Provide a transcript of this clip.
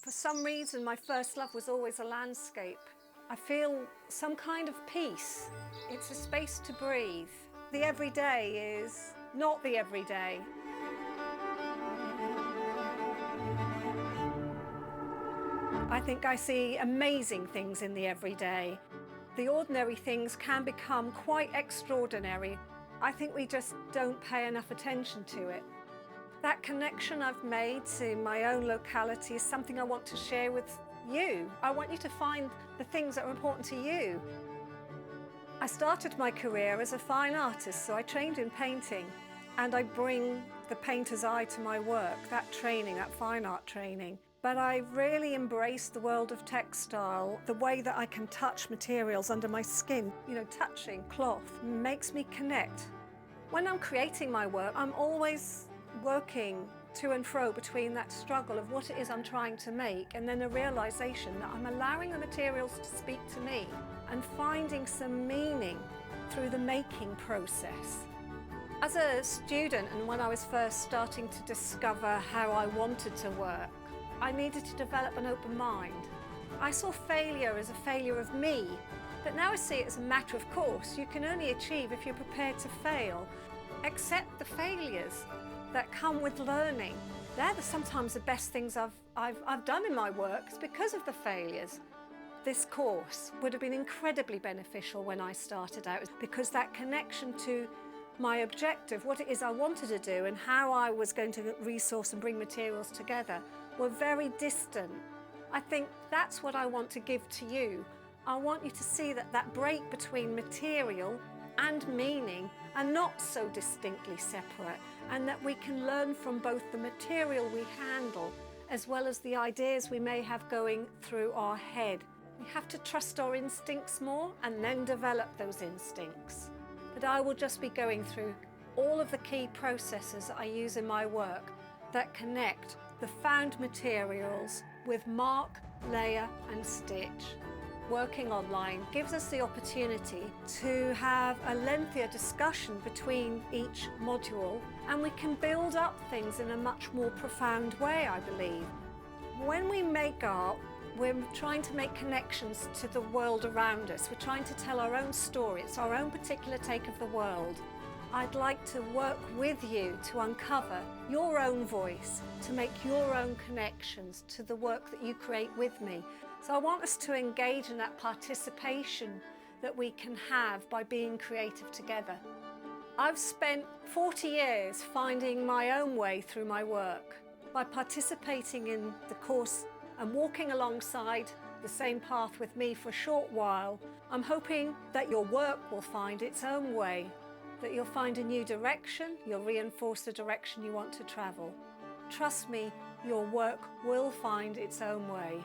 For some reason, my first love was always a landscape. I feel some kind of peace. It's a space to breathe. The everyday is not the everyday. I think I see amazing things in the everyday. The ordinary things can become quite extraordinary. I think we just don't pay enough attention to it. That connection I've made to my own locality is something I want to share with you. I want you to find the things that are important to you. I started my career as a fine artist, so I trained in painting, and I bring the painter's eye to my work, that training, that fine art training. But I really embraced the world of textile, the way that I can touch materials under my skin. Touching cloth makes me connect. When I'm creating my work, I'm always working to and fro between that struggle of what it is I'm trying to make and then a realization that I'm allowing the materials to speak to me and finding some meaning through the making process. As a student, and when I was first starting to discover how I wanted to work, I needed to develop an open mind. I saw failure as a failure of me, but now I see it as a matter of course. You can only achieve if you're prepared to fail. Accept the failures that come with learning. They're sometimes the best things I've done in my work. It's because of the failures. This course would have been incredibly beneficial when I started out because that connection to my objective, what it is I wanted to do and how I was going to resource and bring materials together were very distant. I think that's what I want to give to you. I want you to see that break between material and meaning are not so distinctly separate, and that we can learn from both the material we handle as well as the ideas we may have going through our head. We have to trust our instincts more and then develop those instincts. But I will just be going through all of the key processes that I use in my work that connect the found materials with mark, layer and stitch. Working online gives us the opportunity to have a lengthier discussion between each module, and we can build up things in a much more profound way, I believe. When we make art, we're trying to make connections to the world around us. We're trying to tell our own story. It's our own particular take of the world. I'd like to work with you to uncover your own voice, to make your own connections to the work that you create with me. So I want us to engage in that participation that we can have by being creative together. I've spent 40 years finding my own way through my work. By participating in the course and walking alongside the same path with me for a short while, I'm hoping that your work will find its own way, that you'll find a new direction, you'll reinforce the direction you want to travel. Trust me, your work will find its own way.